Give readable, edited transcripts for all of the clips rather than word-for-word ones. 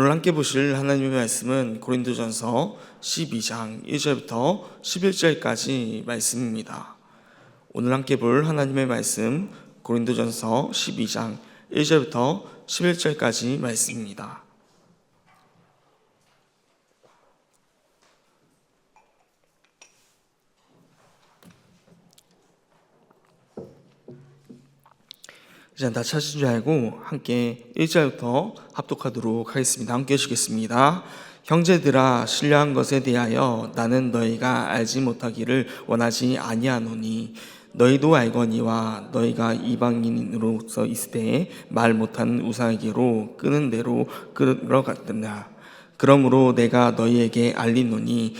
오늘 함께 보실 하나님의 말씀은 고린도전서 12장 1절부터 11절까지 말씀입니다. 오늘 함께 볼 하나님의 말씀 고린도전서 12장 1절부터 11절까지 말씀입니다. 이제 다 찾으신 줄 알고 함께 1절부터 합독하도록 하겠습니다. 함께 하시겠습니다. 형제들아, 신령한 것에 대하여 나는 너희가 알지 못하기를 원하지 아니하노니 너희도 알거니와 너희가 이방인으로서 있을 때 말 못한 우상에게로 끄는 대로 끌어갔느냐. 그러므로 내가 너희에게 알리노니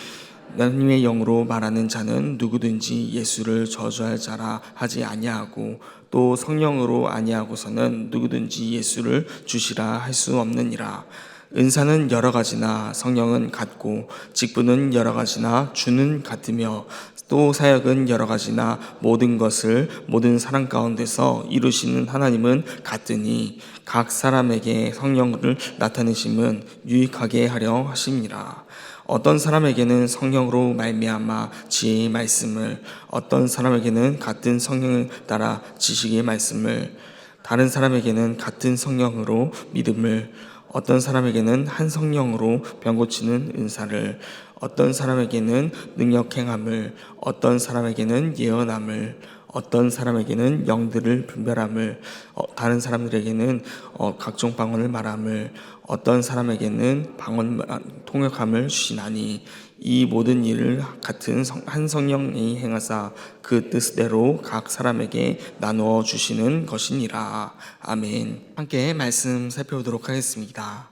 하나님의 영으로 말하는 자는 누구든지 예수를 저주할 자라 하지 아니하고 또 성령으로 아니하고서는 누구든지 예수를 주시라 할 수 없느니라. 은사는 여러 가지나 성령은 같고 직분은 여러 가지나 주는 같으며 또 사역은 여러 가지나 모든 것을 모든 사람 가운데서 이루시는 하나님은 같으니 각 사람에게 성령을 나타내심은 유익하게 하려 하심이라. 어떤 사람에게는 성령으로 말미암아 지혜의 말씀을, 어떤 사람에게는 같은 성령을 따라 지식의 말씀을, 다른 사람에게는 같은 성령으로 믿음을, 어떤 사람에게는 한 성령으로 병 고치는 은사를, 어떤 사람에게는 능력 행함을, 어떤 사람에게는 예언함을, 어떤 사람에게는 영들을 분별함을, 다른 사람들에게는 각종 방언을 말함을, 어떤 사람에게는 방언 통역함을 주시나니 이 모든 일을 같은 한 성령이 행하사 그 뜻대로 각 사람에게 나누어 주시는 것이니라. 아멘. 함께 말씀 살펴보도록 하겠습니다.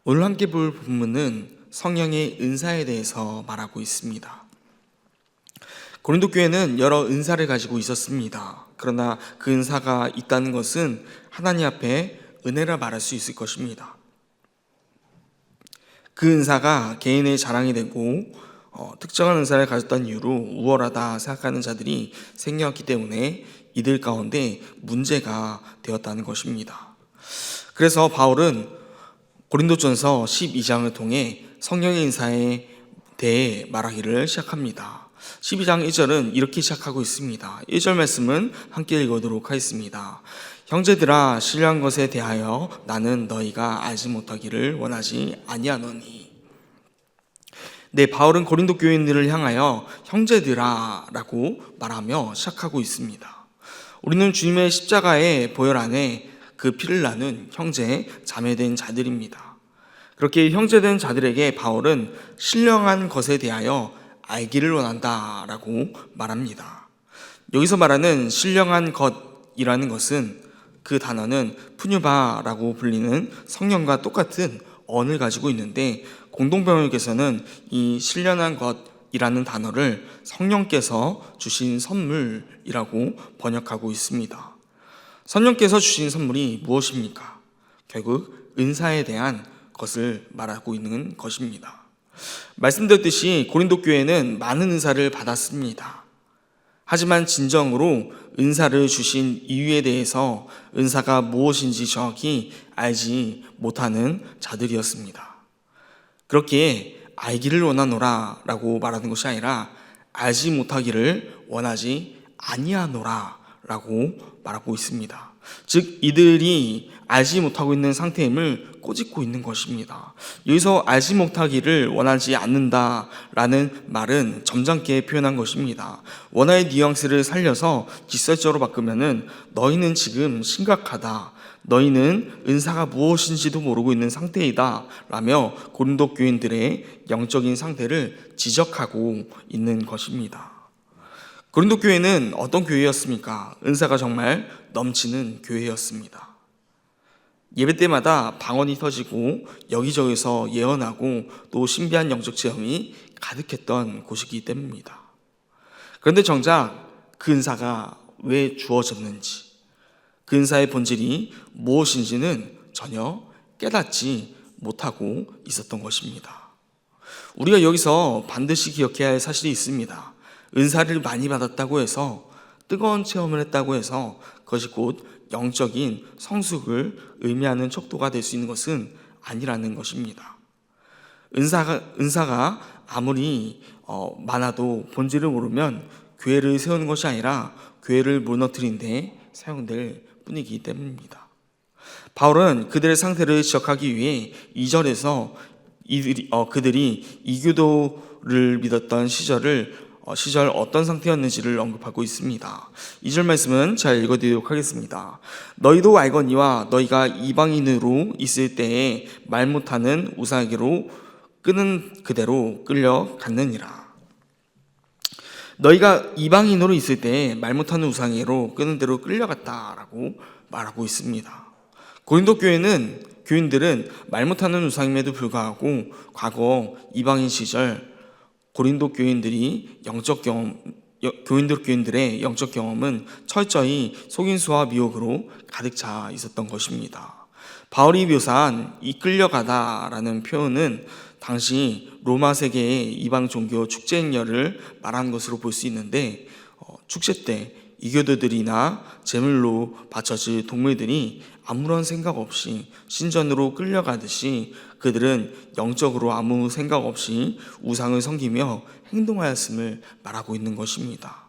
오늘 함께 볼 본문은 성령의 은사에 대해서 말하고 있습니다. 고린도 교회는 여러 은사를 가지고 있었습니다. 그러나 그 은사가 있다는 것은 하나님 앞에 은혜라 말할 수 있을 것입니다. 그 은사가 개인의 자랑이 되고 특정한 은사를 가졌던 이유로 우월하다 생각하는 자들이 생겨났기 때문에 이들 가운데 문제가 되었다는 것입니다. 그래서 바울은 고린도전서 12장을 통해 성령의 은사에 대해 말하기를 시작합니다. 12장 1절은 이렇게 시작하고 있습니다. 1절 말씀은 함께 읽어보도록 하겠습니다. 형제들아, 신령한 것에 대하여 나는 너희가 알지 못하기를 원하지 아니하노니. 네, 바울은 고린도 교인들을 향하여 형제들아 라고 말하며 시작하고 있습니다. 우리는 주님의 십자가의 보혈 안에 그 피를 나눈 형제, 자매된 자들입니다. 그렇게 형제된 자들에게 바울은 신령한 것에 대하여 알기를 원한다라고 말합니다. 여기서 말하는 신령한 것이라는 것은 그 단어는 푸뉴바라고 불리는 성령과 똑같은 언을 가지고 있는데 공동번역에서는 이 신령한 것이라는 단어를 성령께서 주신 선물이라고 번역하고 있습니다. 성령께서 주신 선물이 무엇입니까? 결국 은사에 대한 것을 말하고 있는 것입니다. 말씀드렸듯이 고린도 교회는 많은 은사를 받았습니다. 하지만 진정으로 은사를 주신 이유에 대해서 은사가 무엇인지 정확히 알지 못하는 자들이었습니다. 그렇게 알기를 원하노라 라고 말하는 것이 아니라 알지 못하기를 원하지 아니하노라 라고 말하고 있습니다. 즉 이들이 알지 못하고 있는 상태임을 꼬집고 있는 것입니다. 여기서 알지 못하기를 원하지 않는다라는 말은 점잖게 표현한 것입니다. 원어의 뉘앙스를 살려서 직설적으로 바꾸면은 너희는 지금 심각하다, 너희는 은사가 무엇인지도 모르고 있는 상태이다 라며 고린도 교인들의 영적인 상태를 지적하고 있는 것입니다. 고린도 교회는 어떤 교회였습니까? 은사가 정말 넘치는 교회였습니다. 예배 때마다 방언이 터지고 여기저기서 예언하고 또 신비한 영적 체험이 가득했던 곳이기 때문입니다. 그런데 정작 그 은사가 왜 주어졌는지, 그 은사의 본질이 무엇인지는 전혀 깨닫지 못하고 있었던 것입니다. 우리가 여기서 반드시 기억해야 할 사실이 있습니다. 은사를 많이 받았다고 해서, 뜨거운 체험을 했다고 해서 그것이 곧 영적인 성숙을 의미하는 척도가 될 수 있는 것은 아니라는 것입니다. 은사가 아무리 많아도 본질을 모르면 교회를 세우는 것이 아니라 교회를 무너뜨린 데 사용될 뿐이기 때문입니다. 바울은 그들의 상태를 지적하기 위해 2절에서 그들이 이교도를 믿었던 시절 어떤 상태였는지를 언급하고 있습니다. 2절 말씀은 잘 읽어드리도록 하겠습니다. 너희도 알거니와 너희가 이방인으로 있을 때에 말 못하는 우상에게로 끄는 그대로 끌려갔느니라. 너희가 이방인으로 있을 때에 말 못하는 우상에게로 끄는 대로 끌려갔다라고 말하고 있습니다. 고린도 교인들은 말 못하는 우상임에도 불구하고 과거 이방인 시절 고린도 교인들의 영적 경험은 철저히 속임수와 미혹으로 가득 차 있었던 것입니다. 바울이 묘사한 이 끌려가다라는 표현은 당시 로마 세계의 이방 종교 축제 행렬을 말하는 것으로 볼 수 있는데, 축제 때 이교도들이나 제물로 바쳐질 동물들이 아무런 생각 없이 신전으로 끌려가듯이 그들은 영적으로 아무 생각 없이 우상을 섬기며 행동하였음을 말하고 있는 것입니다.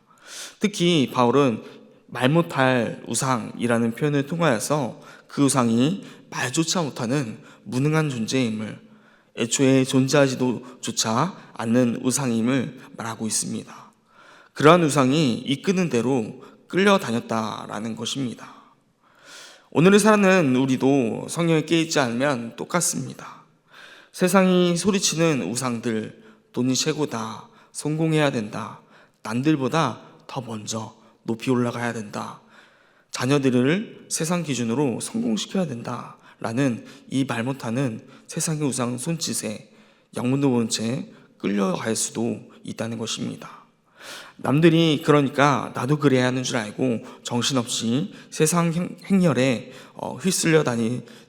특히 바울은 말 못할 우상이라는 표현을 통하여서 그 우상이 말조차 못하는 무능한 존재임을, 애초에 존재하지도조차 않는 우상임을 말하고 있습니다. 그러한 우상이 이끄는 대로 끌려다녔다라는 것입니다. 오늘을 사는 우리도 성령에 깨있지 않으면 똑같습니다. 세상이 소리치는 우상들, 돈이 최고다, 성공해야 된다, 남들보다 더 먼저 높이 올라가야 된다, 자녀들을 세상 기준으로 성공시켜야 된다 라는 이 말 못하는 세상의 우상 손짓에 영문도 모른 채 끌려갈 수도 있다는 것입니다. 남들이 그러니까 나도 그래야 하는 줄 알고 정신없이 세상 행렬에 휩쓸려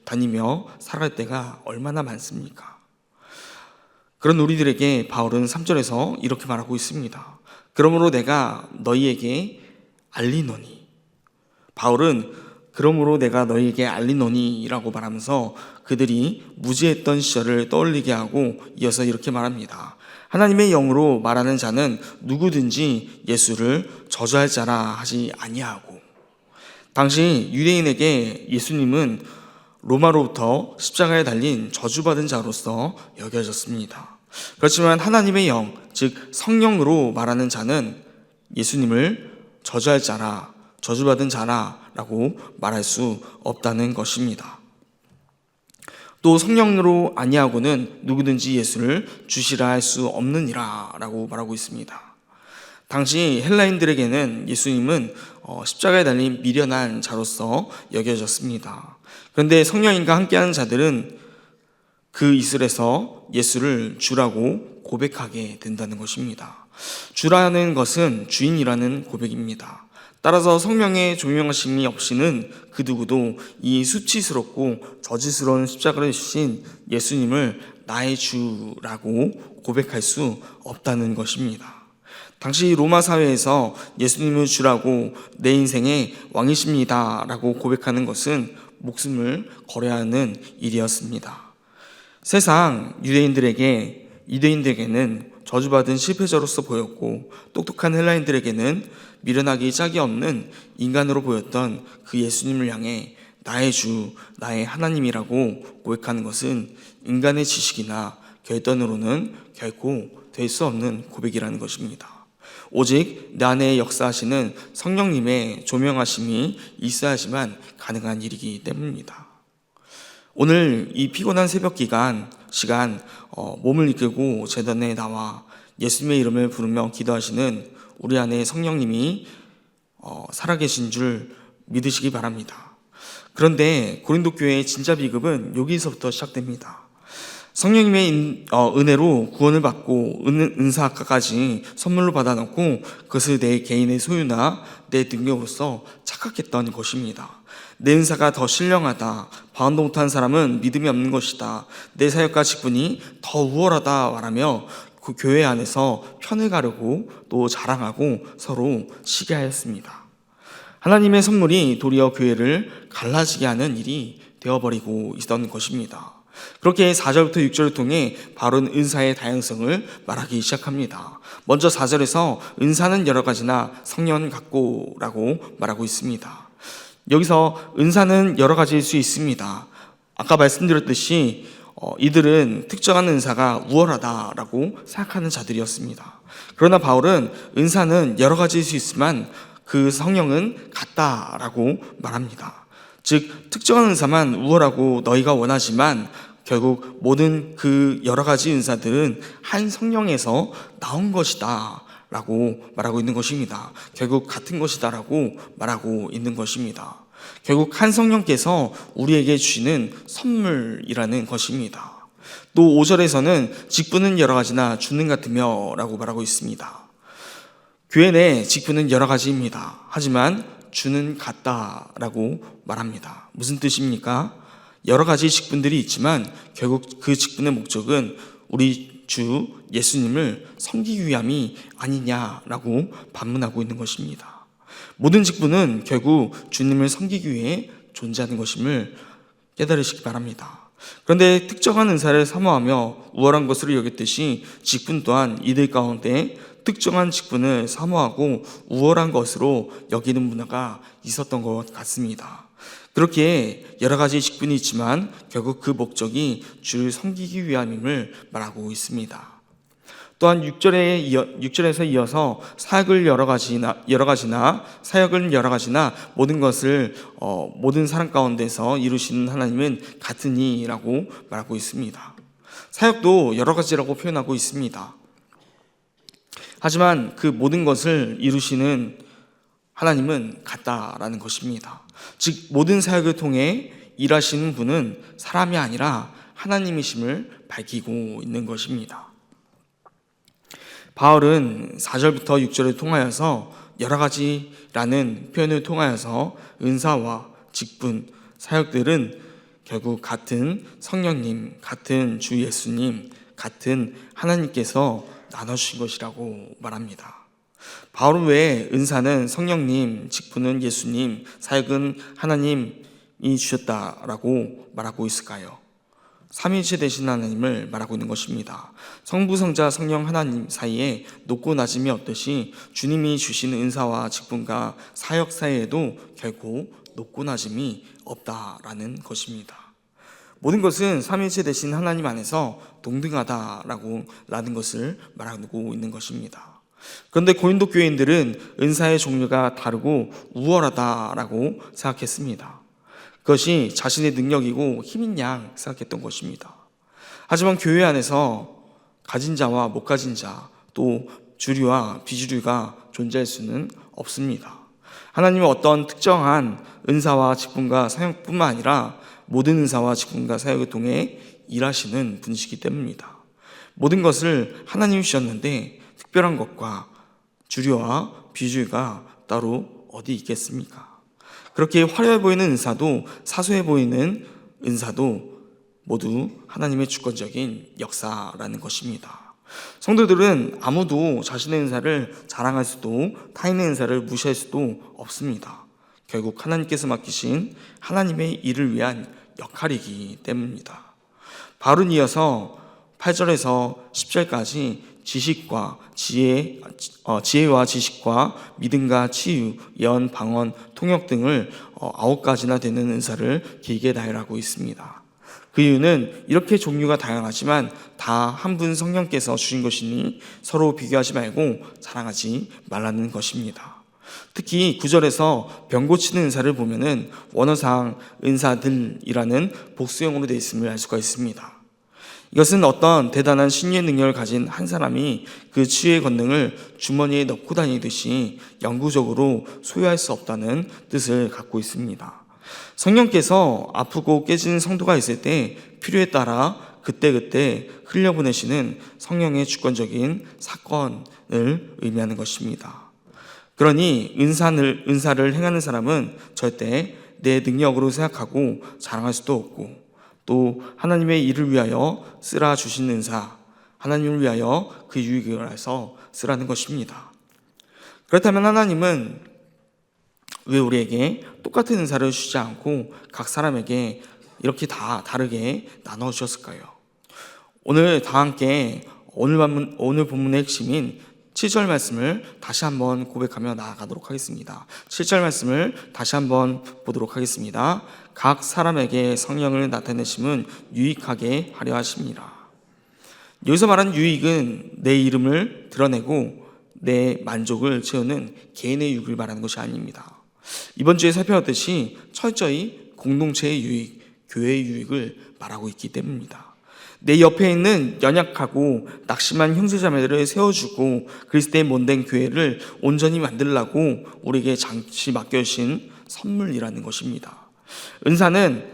다니며 살아갈 때가 얼마나 많습니까? 그런 우리들에게 바울은 3절에서 이렇게 말하고 있습니다. 그러므로 내가 너희에게 알리노니. 바울은 그러므로 내가 너희에게 알리노니 라고 말하면서 그들이 무지했던 시절을 떠올리게 하고 이어서 이렇게 말합니다. 하나님의 영으로 말하는 자는 누구든지 예수를 저주할 자라 하지 아니하고. 당시 유대인에게 예수님은 로마로부터 십자가에 달린 저주받은 자로서 여겨졌습니다. 그렇지만 하나님의 영, 즉 성령으로 말하는 자는 예수님을 저주할 자라, 저주받은 자라라고 말할 수 없다는 것입니다. 또 성령으로 아니하고는 누구든지 예수를 주시라 할 수 없느니라 라고 말하고 있습니다. 당시 헬라인들에게는 예수님은 십자가에 달린 미련한 자로서 여겨졌습니다. 그런데 성령님과 함께하는 자들은 그 이슬에서 예수를 주라고 고백하게 된다는 것입니다. 주라는 것은 주인이라는 고백입니다. 따라서 성령의 조명하심이 없이는 그 누구도 이 수치스럽고 저지스러운 십자가를 지신 예수님을 나의 주라고 고백할 수 없다는 것입니다. 당시 로마 사회에서 예수님을 주라고 내 인생의 왕이십니다 라고 고백하는 것은 목숨을 걸어야 하는 일이었습니다. 세상 유대인들에게는 저주받은 실패자로서 보였고, 똑똑한 헬라인들에게는 미련하기 짝이 없는 인간으로 보였던 그 예수님을 향해 나의 주, 나의 하나님이라고 고백하는 것은 인간의 지식이나 결단으로는 결코 될 수 없는 고백이라는 것입니다. 오직 내 안에 역사하시는 성령님의 조명하심이 있어야지만 가능한 일이기 때문입니다. 오늘 이 피곤한 새벽 시간 몸을 이끌고 제단에 나와 예수님의 이름을 부르며 기도하시는 우리 안에 성령님이 살아계신 줄 믿으시기 바랍니다. 그런데 고린도 교회의 진짜 비극은 여기서부터 시작됩니다. 성령님의 은혜로 구원을 받고 은사까지 선물로 받아놓고 그것을 내 개인의 소유나 내 능력으로서 착각했던 것입니다. 내 은사가 더 신령하다, 바운도 못한 사람은 믿음이 없는 것이다, 내 사역과 직분이 더 우월하다 말하며 그 교회 안에서 편을 가르고 또 자랑하고 서로 시기하였습니다. 하나님의 선물이 도리어 교회를 갈라지게 하는 일이 되어버리고 있던 것입니다. 그렇게 4절부터 6절을 통해 바울은 은사의 다양성을 말하기 시작합니다. 먼저 4절에서 은사는 여러 가지나 성령은 같고라고 말하고 있습니다. 여기서 은사는 여러 가지일 수 있습니다. 아까 말씀드렸듯이 이들은 특정한 은사가 우월하다라고 생각하는 자들이었습니다. 그러나 바울은 은사는 여러 가지일 수 있지만 그 성령은 같다라고 말합니다. 즉 특정한 은사만 우월하고 너희가 원하지만 결국 모든 그 여러 가지 은사들은 한 성령에서 나온 것이다 라고 말하고 있는 것입니다. 결국 같은 것이다 라고 말하고 있는 것입니다. 결국 한 성령께서 우리에게 주시는 선물이라는 것입니다. 또 5절에서는 직분은 여러 가지나 주는 같으며 라고 말하고 있습니다. 교회 내 직분은 여러 가지입니다. 하지만 주는 같다라고 말합니다. 무슨 뜻입니까? 여러 가지 직분들이 있지만 결국 그 직분의 목적은 우리 주 예수님을 섬기기 위함이 아니냐라고 반문하고 있는 것입니다. 모든 직분은 결국 주님을 섬기기 위해 존재하는 것임을 깨달으시기 바랍니다. 그런데 특정한 은사를 사모하며 우월한 것으로 여겼듯이 직분 또한 이들 가운데 특정한 직분을 사모하고 우월한 것으로 여기는 문화가 있었던 것 같습니다. 그렇게 여러 가지 직분이 있지만 결국 그 목적이 주를 섬기기 위함임을 말하고 있습니다. 또한 6절에서 이어서 사역을 여러 가지나 사역은 여러 가지나 모든 것을 모든 사람 가운데서 이루시는 하나님은 같으니라고 말하고 있습니다. 사역도 여러 가지라고 표현하고 있습니다. 하지만 그 모든 것을 이루시는 하나님은 같다라는 것입니다. 즉 모든 사역을 통해 일하시는 분은 사람이 아니라 하나님이심을 밝히고 있는 것입니다. 바울은 4절부터 6절을 통하여서 여러 가지라는 표현을 통하여서 은사와 직분, 사역들은 결국 같은 성령님, 같은 주 예수님, 같은 하나님께서 나눠주신 것이라고 말합니다. 바울은 왜 은사는 성령님, 직분은 예수님, 사역은 하나님이 주셨다라고 말하고 있을까요? 삼위일체 되신 하나님을 말하고 있는 것입니다. 성부, 성자, 성령 하나님 사이에 높고 낮음이 없듯이 주님이 주신 은사와 직분과 사역 사이에도 결코 높고 낮음이 없다라는 것입니다. 모든 것은 삼위일체 되신 하나님 안에서 동등하다라고 라는 것을 말하고 있는 것입니다. 그런데 고린도 교인들은 은사의 종류가 다르고 우월하다라고 생각했습니다. 그것이 자신의 능력이고 힘인 양 생각했던 것입니다. 하지만 교회 안에서 가진 자와 못 가진 자, 또 주류와 비주류가 존재할 수는 없습니다. 하나님은 어떤 특정한 은사와 직분과 사역뿐만 아니라 모든 은사와 직분과 사역을 통해 일하시는 분이시기 때문입니다. 모든 것을 하나님이 주셨는데 특별한 것과 주류와 비주류가 따로 어디 있겠습니까? 그렇게 화려해 보이는 은사도 사소해 보이는 은사도 모두 하나님의 주권적인 역사라는 것입니다. 성도들은 아무도 자신의 은사를 자랑할 수도 타인의 은사를 무시할 수도 없습니다. 결국 하나님께서 맡기신 하나님의 일을 위한 역할이기 때문입니다. 바울은 이어서 8절에서 10절까지 지식과 지혜와 지식과 믿음과 치유, 예언, 방언, 통역 등을 9가지나 되는 은사를 길게 나열하고 있습니다. 그 이유는 이렇게 종류가 다양하지만 다 한 분 성령께서 주신 것이니 서로 비교하지 말고 자랑하지 말라는 것입니다. 특히 9절에서 병 고치는 은사를 보면은 원어상 은사들이라는 복수형으로 되어 있음을 알 수가 있습니다. 이것은 어떤 대단한 신유의 능력을 가진 한 사람이 그 치유의 권능을 주머니에 넣고 다니듯이 영구적으로 소유할 수 없다는 뜻을 갖고 있습니다. 성령께서 아프고 깨진 성도가 있을 때 필요에 따라 그때그때 흘려보내시는 성령의 주권적인 사건을 의미하는 것입니다. 그러니 은사를 행하는 사람은 절대 내 능력으로 생각하고 자랑할 수도 없고 또 하나님의 일을 위하여 쓰라 주신 은사, 하나님을 위하여 그 유익을 위해서 쓰라는 것입니다. 그렇다면 하나님은 왜 우리에게 똑같은 은사를 주지 않고 각 사람에게 이렇게 다 다르게 나눠 주셨을까요? 오늘 다 함께 오늘 본문의 핵심인 7절 말씀을 다시 한번 고백하며 나아가도록 하겠습니다. 7절 말씀을 다시 한번 보도록 하겠습니다. 각 사람에게 성령을 나타내심은 유익하게 하려 하심이라. 여기서 말하는 유익은 내 이름을 드러내고 내 만족을 채우는 개인의 유익을 말하는 것이 아닙니다. 이번 주에 살펴봤듯이 철저히 공동체의 유익, 교회의 유익을 말하고 있기 때문입니다. 내 옆에 있는 연약하고 낙심한 형제자매들을 세워주고 그리스도의 몸된 교회를 온전히 만들라고 우리에게 잠시 맡겨주신 선물이라는 것입니다. 은사는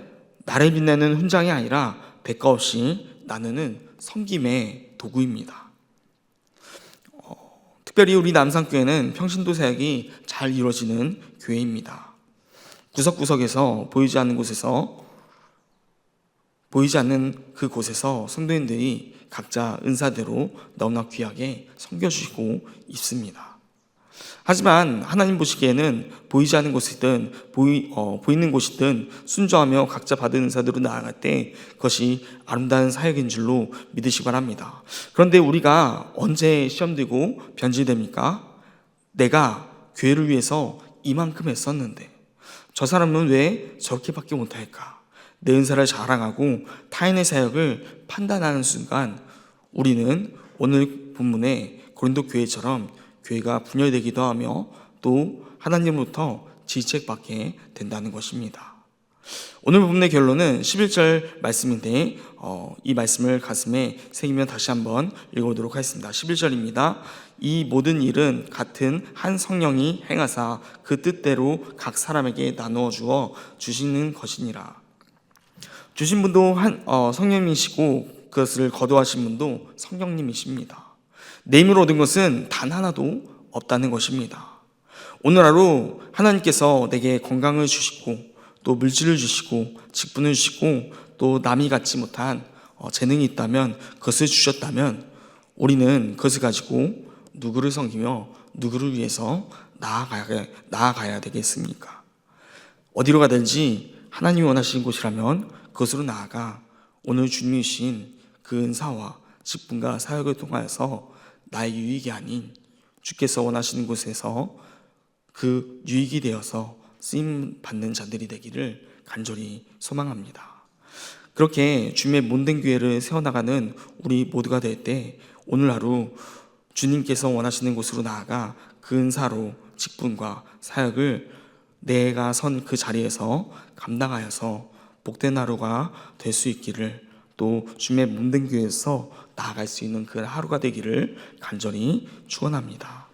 나를 빛내는 훈장이 아니라 대가 없이 나누는 섬김의 도구입니다. 특별히 우리 남산교회는 평신도 사역이 잘 이루어지는 교회입니다. 구석구석에서 보이지 않는 그곳에서 성도님들이 각자 은사대로 너무나 귀하게 섬겨주시고 있습니다. 하지만 하나님 보시기에는 보이지 않는 곳이든 보이는 곳이든 순종하며 각자 받은 은사대로 나아갈 때 그것이 아름다운 사역인 줄로 믿으시기 바랍니다. 그런데 우리가 언제 시험 들고 변질됩니까? 내가 교회를 위해서 이만큼 했었는데 저 사람은 왜 저렇게밖에 못할까? 내 은사를 자랑하고 타인의 사역을 판단하는 순간 우리는 오늘 본문의 고린도 교회처럼 교회가 분열되기도 하며 또 하나님으로부터 질책받게 된다는 것입니다. 오늘 본문의 결론은 11절 말씀인데 이 말씀을 가슴에 새기며 다시 한번 읽어보도록 하겠습니다. 11절입니다. 이 모든 일은 같은 한 성령이 행하사 그 뜻대로 각 사람에게 나누어 주어 주시는 것이니라. 주신 분도 성령님이시고 그것을 거두하신 분도 성령님이십니다. 내 힘으로 얻은 것은 단 하나도 없다는 것입니다. 오늘 하루 하나님께서 내게 건강을 주시고 또 물질을 주시고 직분을 주시고 또 남이 갖지 못한 재능이 있다면 그것을 주셨다면 우리는 그것을 가지고 누구를 섬기며 누구를 위해서 나아가야 되겠습니까? 어디로 가든지 하나님이 원하시는 곳이라면 그것으로 나아가 오늘 주님이 주신 그 은사와 직분과 사역을 통하여서 나의 유익이 아닌 주께서 원하시는 곳에서 그 유익이 되어서 쓰임 받는 자들이 되기를 간절히 소망합니다. 그렇게 주님의 몸된 교회를 세워나가는 우리 모두가 될 때 오늘 하루 주님께서 원하시는 곳으로 나아가 그 은사로 직분과 사역을 내가 선 그 자리에서 감당하여서 복된 하루가 될 수 있기를 또 주님의 몸된 교회에서 나아갈 수 있는 그 하루가 되기를 간절히 축원합니다.